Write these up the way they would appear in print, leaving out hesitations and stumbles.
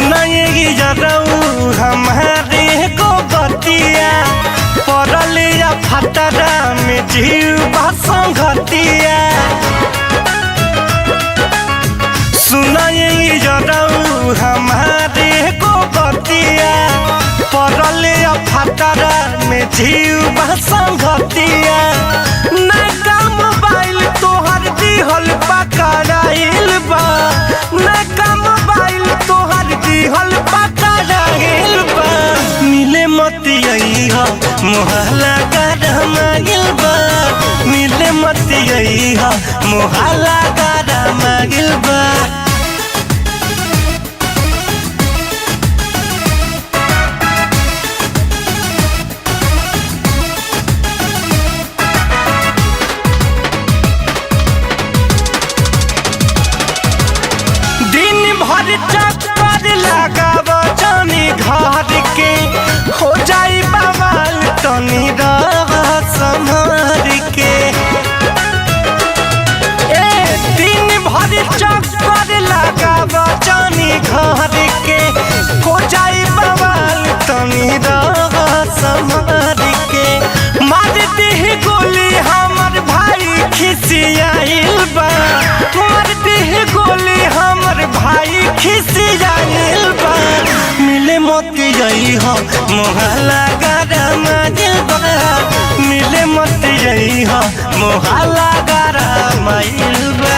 सुनाएगी जरूर हमारे को बतिया पड़लिया फतरा में जीव संगतिया। सुनाएगी जरूर हमारे को बतिया पड़लिया फतरा में जीव संगतिया। नैका मोबाइल तोहर दिहल पकड़ाइल बा, नैका मोबाइल तोहर दिहल पकड़ाइल बा। मिले मतिया मोहल्ला गरमाइल बा, मिले मतिया मोहल्ला गरमाइल बा। चक्कर लगाव जानी घर के हो जाई बवाल तनी रह संभर के। दिन भर चक्कर लगाव जानी घर के हो जाई बवाल तनी रह संभर के। मार दी गोली हमर भाई खिसियाइल बा, मार दी गोली हमर भाई खिसियाइल बा। मिले मतिया मोहल्ला गरमाइल बा, मिले मतिया मोहल्ला गरमाइल बा।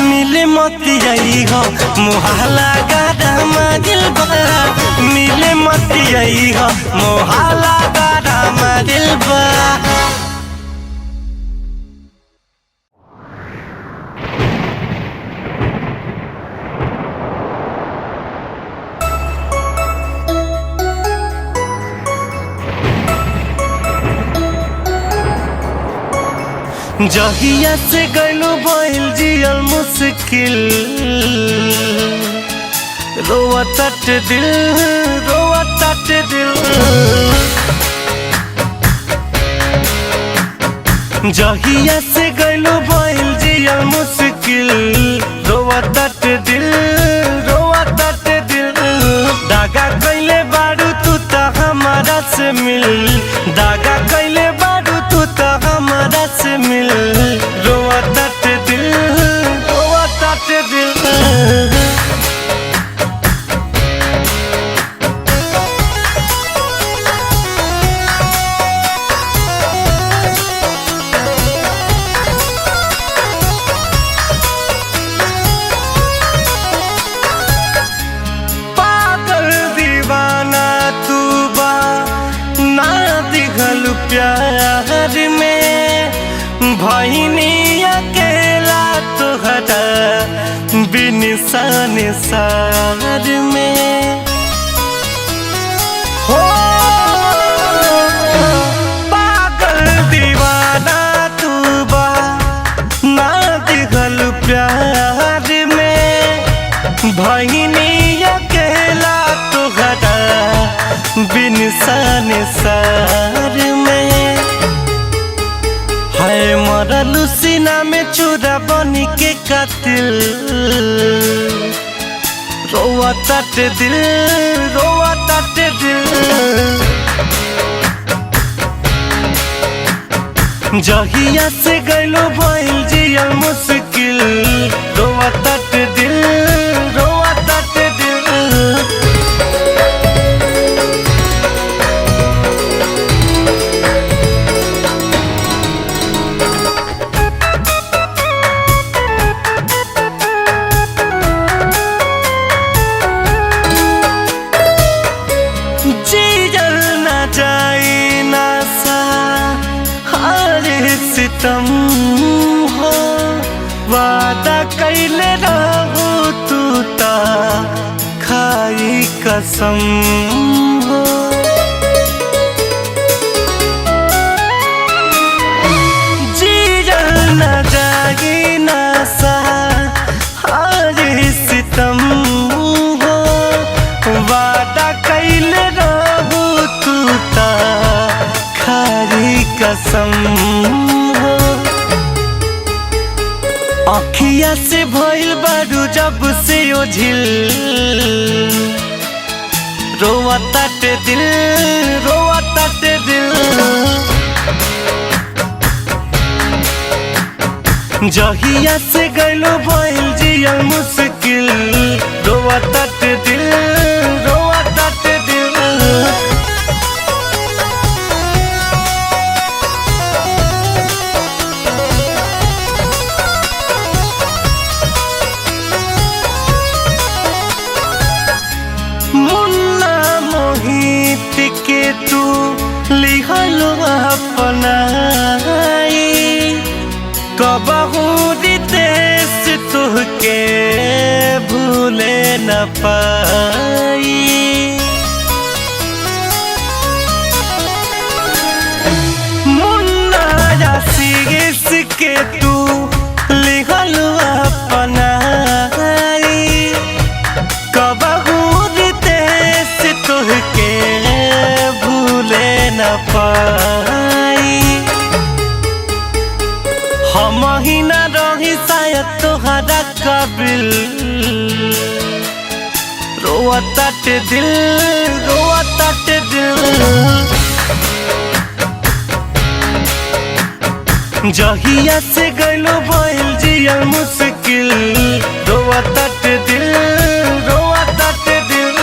मिले मतिया मोहल्ला गरमाइल बा, मिले मतिया मोहल्ला गरमाइल बा। जहिया से गइलो भइल जियल मुश्किल, रोआ तट दिल, रोआ तट दिल। जहिया से गइलो भइल जियल मुश्किल, रोआ तट दिल, रोआ तट दिल। दागा कइले बारू तू त हमारा से मिल, दागा कइले बारू तू त हमारा से मिल। रोआ तट दिल, रोआ तट दिल। पागल दीवाना तू बा ना दिखल प्यार में, भइनी अकेला तोहरा बिन संसार में। हो पागल दीवाना तू बा ना दिखल प्यार में, भइनी अकेला तोहरा बिन संसार में। है मरलू सीना में चूरा बनी के कातिल, रोआ तट दिल, रोआ तट दिल। जहिया से गइलो भइल जियल मुश्किल, रोआ तट दिल, रोआ तट दिल। सितम हो वादा कैले रहू तू ता खाई कसम हो। जीजल न जागी ना सा आज सितम हो, वादा कैले रहू तू ता खाई कसम हो। अखिया से भइल बारू जब से ओझिल रोवताटे दिल रोवताटे दिल जहिया से गइलो भइल जियल मुश्किल रोवताटे दिल रोवताटे दिल मुन्ना मोहित के तू लिखलो अपनाई कबहू देश तुहके भूले न पाई मुन्ना आशीष के तू लिखलो अपनाई कबहू देश तुहके भूले न पाई हम ही न रही शायद तोहरा काबिल रोवताटे दिल रोवताटे दिल जहिया से गइलो भइल जियल मुश्किल रोवताटे दिल रोवताटे दिल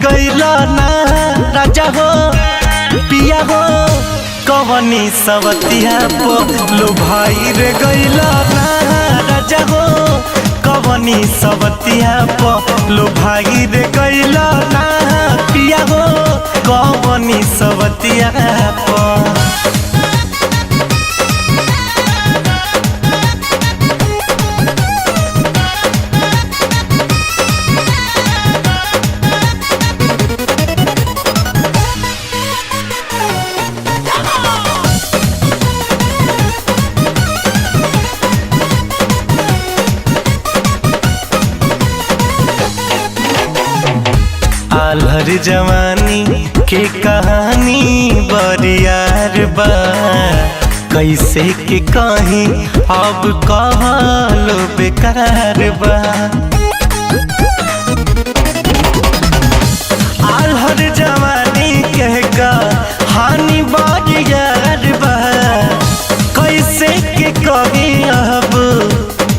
गैला ना राजा हो पिया हो कवनी सवतिया पो लो भाई रे गैला ना राजा हो कवनी सवतिया पो लो भाई रे गैला ना पिया हो कवनी सवतिया पो आल्हर जवानी के कहानी बरियार बा कैसे के कहीं अब कहलो बेकार बा आल्हर जवानी के कहानी बरियार बा कैसे के कहीं अब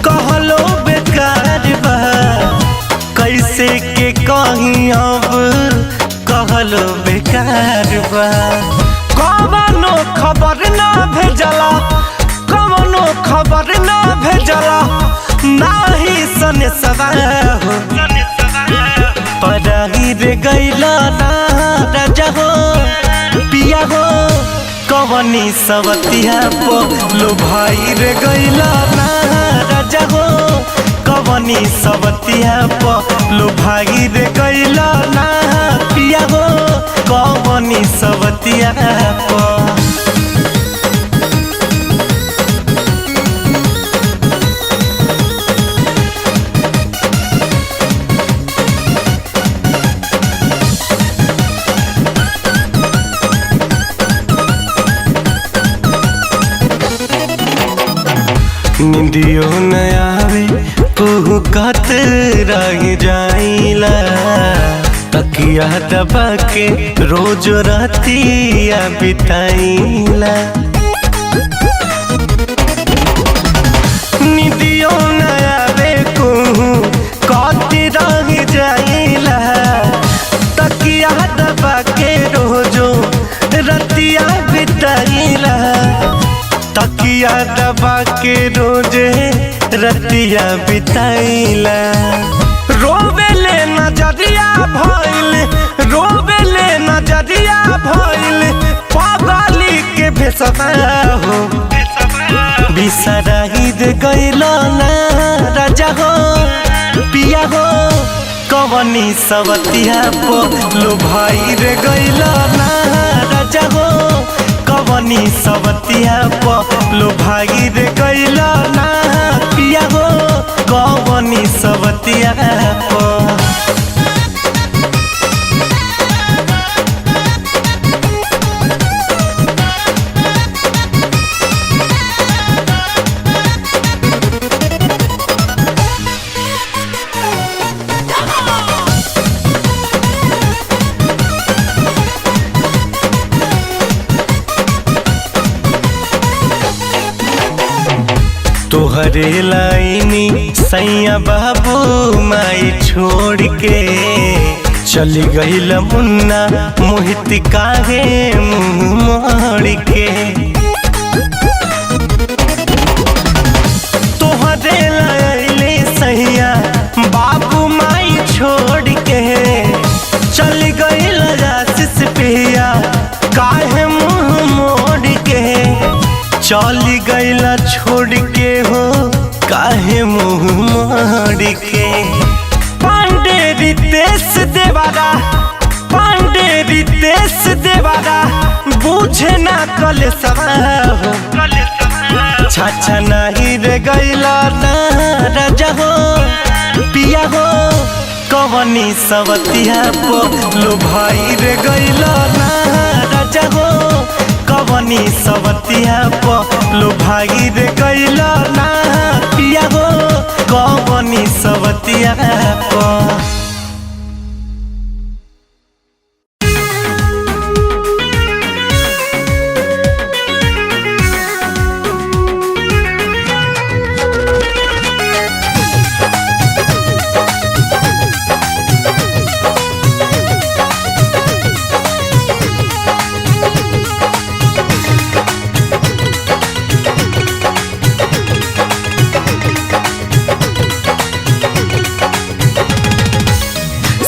कहलो बेकार बा कैसे के कहीं अब कहलो बेकार बा कवनो खबर ना भेजला कवनो खबर ना भेजला नाही सने सवा हो पराही रे गैला ना राजा हो पिया हो कवनी सवतिया पो लो भाई रे गैला ना राजा हो कवनी सवतिया पो लो भाई रे गैला ना पिया हो कवनी सवतिया पो निंदियो न आवे तू कत रह जाइला तकिया दबा के रोज रातिया बिताइला निंदियो न आवे तू कत रह जाइला तकिया दबा के रोजो रातिया बिताइला तकिया दबा के रोजे रतिया बिताइला रोवेले नजरिया भइल रोवेले नजरिया भइल पागली के भेसवा हो बिसराही दे गइला ना राजा हो पिया हो कवनी सवतिया पो लो भाई रे गइला ना राजा हो कवनी सवतिया पो लो भाई रे गइला ना पिया हो कवनी सवतिया पो तोहरे लाइनी सैया बाबू माई छोड़ के चली गईल मुन्ना मोहित काहे मुँह मोड़ के तोहरे लाइनी सैया बाबू माई छोड़ के चली गईल आशीष पिया काहे मुँह मोड़ के चली गईला छोड़ के हो काहे मुँह मोड़ के पांडे रितेश देवारा पांडे रितेश देवारा बूझे ना कले सवा हो छाछा नहीं रे गईला ना राजा हो पिया हो कवनी सवतिया पो लो भाई रे गईला ना राजा हो कवनी सवतिया पो लो भागी रे गइला ना पिया हो कवनी सवतिया पो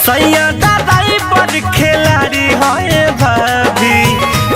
सैया दादाई बड़ खिलाड़ी है भाभी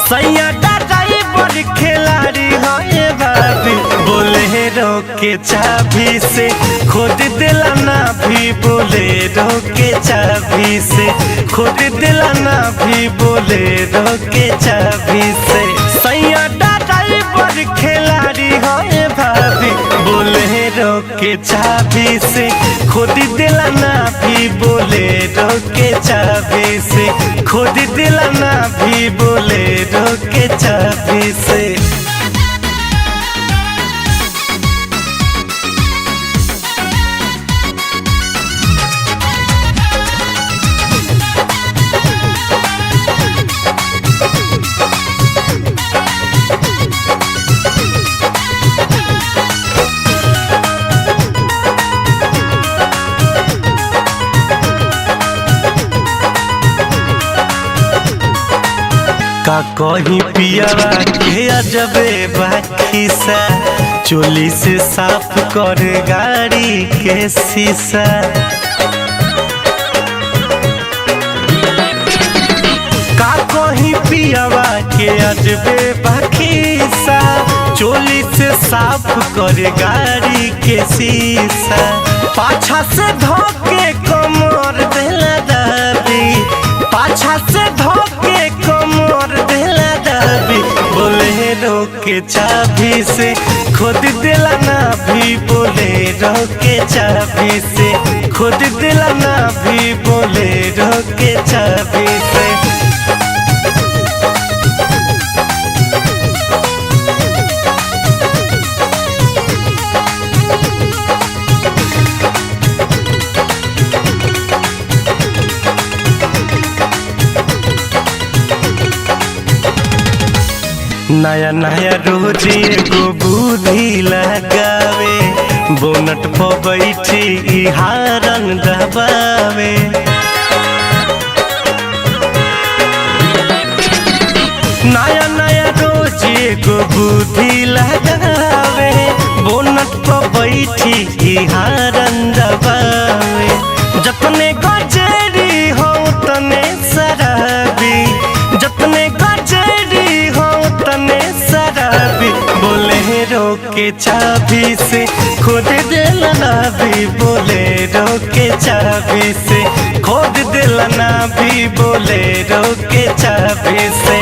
सैया दादाई बड़ खिलाड़ी है भाभी बोले रोके चाबी से खोद दिला ना भी बोले रोके चाबी से खोद दिला ना भी बोले रोके चाबी से सैया दादाई बड़ खिलाड़ी है भाभी बोले रोके चाबी से खोद दिला ना भी बोले रोके चाबी से खोद दिला ना भी बोले रोके चाबी से का कहीं पियावा के अजबे बाखीसा चोली से साफ कर गाड़ी के शीशा का कहीं पियावा के अजबे बाखीसा चोली से साफ कर गाड़ी के शीशा पाछा से धोके कमर देला दाबी पाछा से धोके कमर देला दाबी बोले रोके चाबी से खोद दिला ना भी बोले रोके चाबी से खोद दिला ना भी बोले रोके चाबी से नया नया रोज एगो बुद्धि लगावे बोनट पर बैठी हारन दबावे नया नया रोज एगो बुद्धि लगावे के चाबी से, खोद देला ना भी बोलेरो के चाबी से, खोद देला ना भी बोलेरो के चाबी से।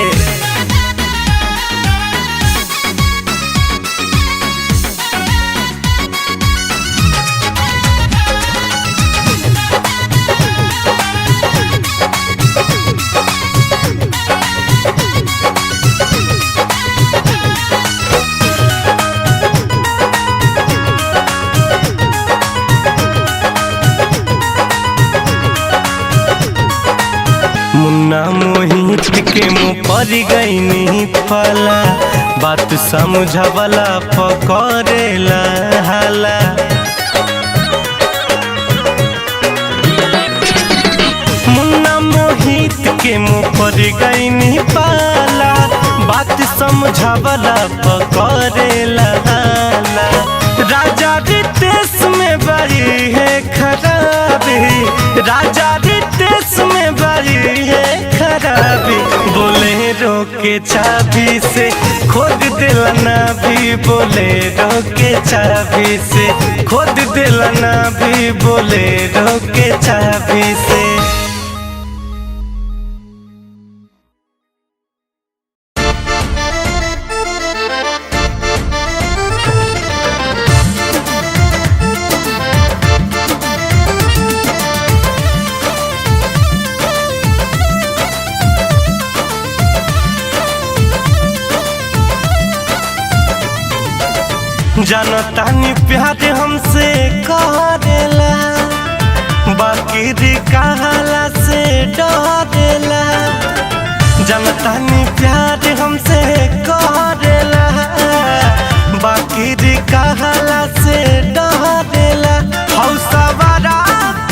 मुन्ना मोहित के मुँह पर गई फला, बात समझवला पकड़ेला हाला। मुन्ना मोहित के मुँह पर गई पाला, बात समझवला पकड़ेला हाला। राजा रितेश में बड़ी है खराबी, राजा रितेश में बड़ी है खराबी, बोलेरो के चाबी से, खोद देला ना भी बोलेरो के चाबी से, खोद देला ना भी बोलेरो के चाबी से। जानतानी प्यार हमसे करेला, बाकी कहला से डरेला। जानतानी प्यार हमसे करेला, बाकी कहला से डरेला। हौसवारा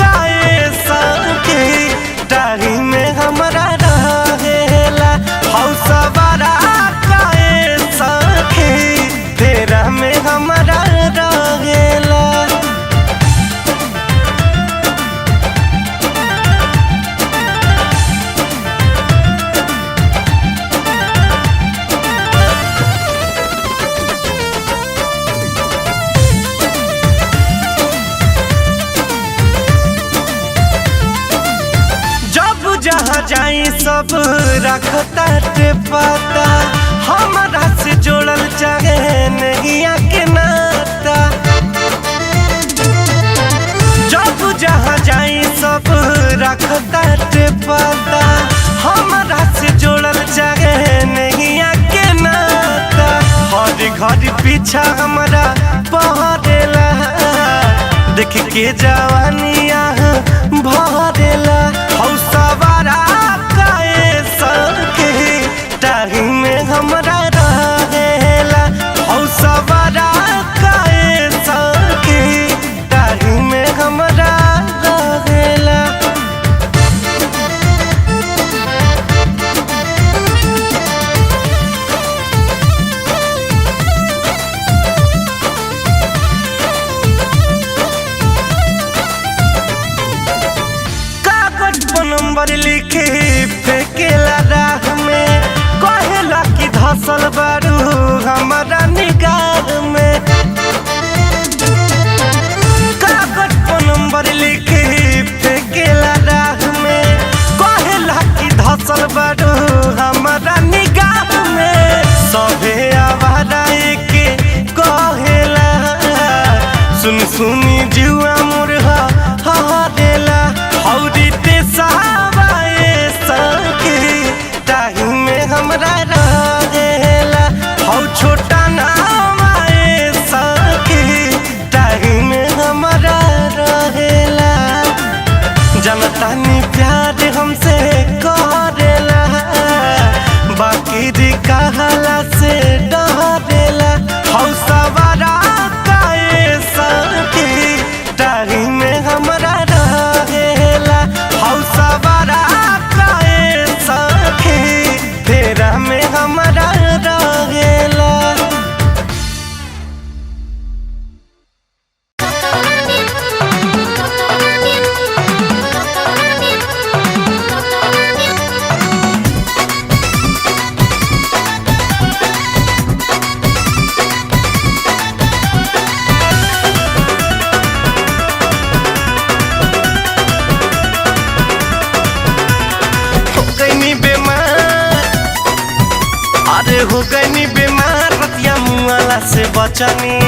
काए संगी डाही में हमरा रहेला, हौसवारा काए संगी तेरा में हमारा रहेला। जब जहाँ जाई सब रखता ते पता, हमारा से जोड़ल चाहे नैया के नाता। जब जहाँ जाई सब रखता ते पता, हमारा से जोड़ल चाहे नैया के नाता। हर घर पीछा हमारा पहरेला, देख के जवानिया भरेला। हौसवारा काए संगी डाही में हमरा रहेला, हौसवारा काए संगी डाही में हमरा रहेला। कागज पर नंबर लिखे फेंकेला राह में, कहेला कि धसल बारू हमारा निगाह में। कागज पर नंबर लिखे फेंकेला राह में, कहेला कि धसल बारू हमारा निगाह में। सभे आवारा के कहेला, सुन सुनी जुआ मुरहा हरेला। हौरी ते सहाबाए संगी डाही में हमरा रहेला, हौ छोटा नाम आए संगी डाही में हमरा रहेला। जनतानी प्यार हमसे करेला, बाकी कहला से डरेला। हौसवारा काए संगी डाही में हमरा रहेला, हौसवारा काए संगी तेरा में हमरा रहेला। अरे हो गई बीमार रतिया मुआला से बचनी,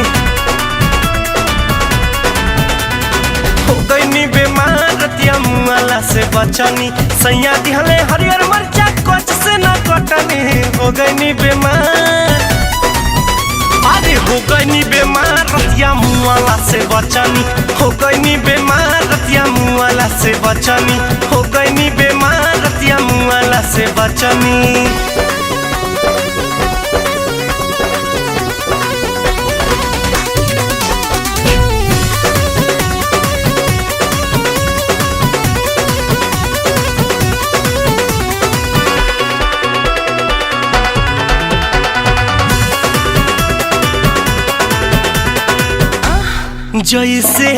हो गई बीमार रतिया मुआला से बचनी। सैया दिहले हरियर मरचा कच से न कटनी, हो गई बीमार। अरे हो गई बीमार रतिया मुआला से बचनी, हो गई बीमार रतिया मुआला से बचनी, हो गई बीमार रतिया मुआला से बचनी। जैसे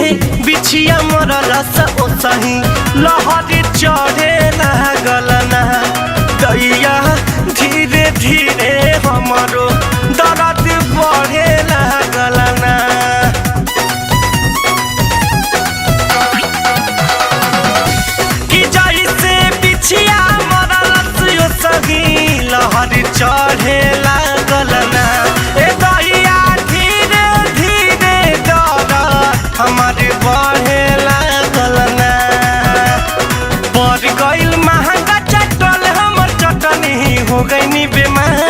बिछिया मरला सा ओसही लहरी चढ़े लागल ना, दैया धीरे धीरे हमरो दर्द बढ़े लागल ना। कि जैसे बिछिया मरला सा ओसही लहरी चढ़े लागल ना, ए दैया धीरे धीरे हमारे बढ़े लागल ना। बढ़ गईल महंगा चटल हमर चटनी, हो गई बीमार।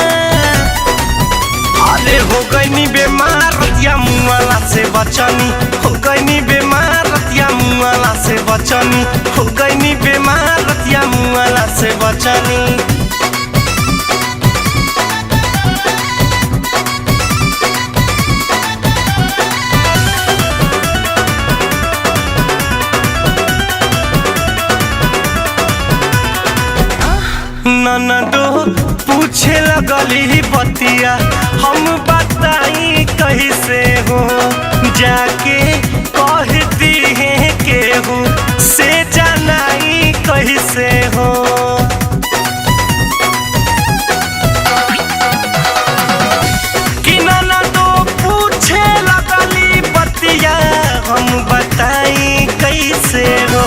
अरे हो गई बीमार रतिया मुआला से बचनी, हो गई बीमार रतिया मुआला से बचनी, हो गई बीमार रतिया मुआला से बचनी। ननदो पूछे लगली बतिया, हम बताई कैसे हो, जाके कहती है केहू से जनाई कैसे हो। कि ननदो पूछे लगली बतिया, हम बताई कैसे हो,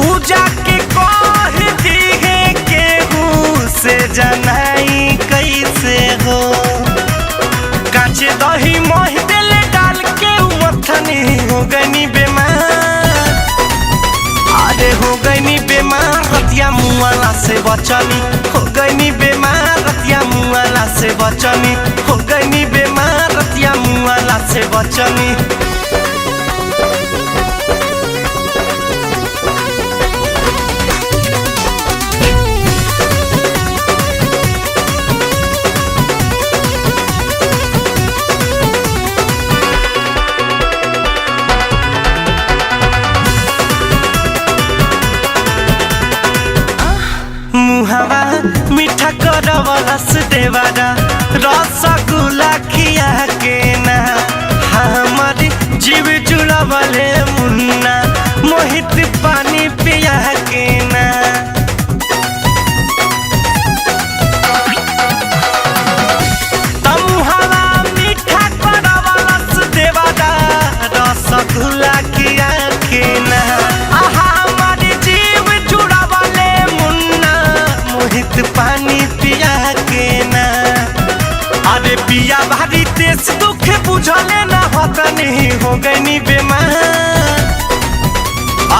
उ जाके कहती है से जनाई कैसे हो। काचे दही मोह दिले डाल के मथनी, हो गई बीमार। अरे हो गई बीमार रतिया मुआला से बचनी, हो गई बीमार रतिया मुआला से बचनी, हो गई बीमार रतिया मुआला से बचनी। मुहावा मीठा करवलस देवारा, रसगुल्ला खिया के ना, हमार जीव जुड़वले मुन्ना, मोहित पानी पिया के ना। मुहावा मीठा करवलस देवारा, रसगुल्ला खिया के ना, हमार जीव जुड़वले मुन्ना, मोहित पानी पिया के ना। अरे पिया भारी तेज दुख बुझले ना होतनी, हो गई बीमार।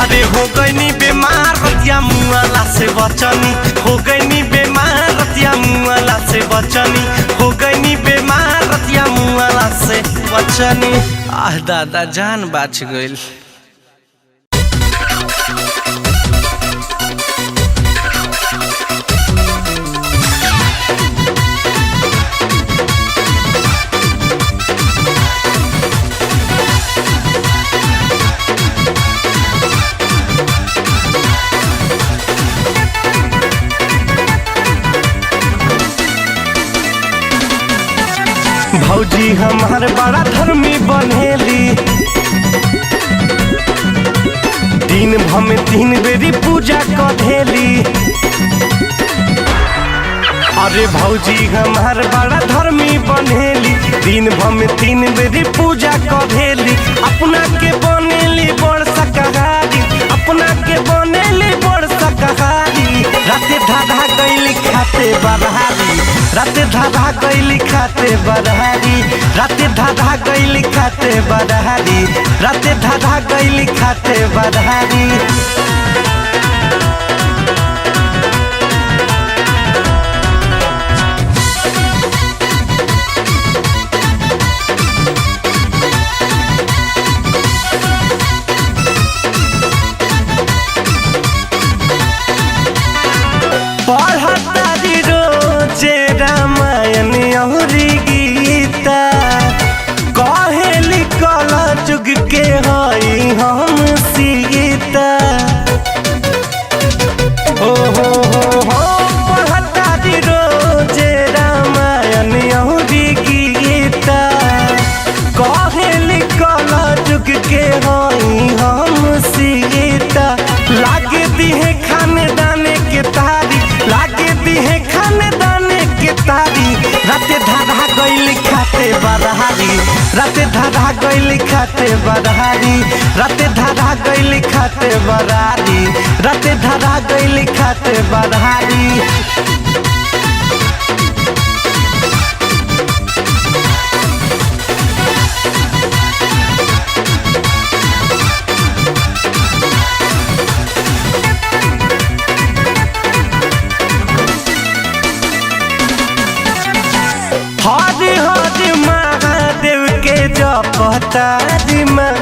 अरे हो गई बीमार रतिया मुआला से बचनी, हो गई बीमार रतिया मुआला से बचनी, हो गई बीमार रतिया मुआला से बचनी। आह दादा जान बच गइल। भौजी हमार बड़ा धर्मी बनेली, दिन भर में 3 बेरी पूजा करेली। अरे भौजी हमार बड़ा धर्मी बनेली, दिन भर में 3 बेरी पूजा करेली। अपना के बनेली बड़ शाकाहारी, अपना के बनेली बड़ शाकाहारी। राते धाधा गईली खा खाते बरहारी राते धाधा गईली खाते बरहारी राते धाधा गईली खाते बरहारी राते धाधा गईली खाते बरहारी। पढ़तारी रोजे रामायण अहुरी गीता कहेली कल जुग के हई हम सीता। हो पढ़तारी रोजे रामायण अहुरी गीता कहेली कल जुग के हई हम सीता। लागे दिहे खाने दाने के तारी लागे दिहे खाने दाने के तारी राते धाधा गईली खाते बरहारी राते धाधा गईली खाते बरहारी राते धाधा गईली खाते बरहारी राते धाधा गईली खाते बरहारी। हरि हरि महादेव के जपतारी माँ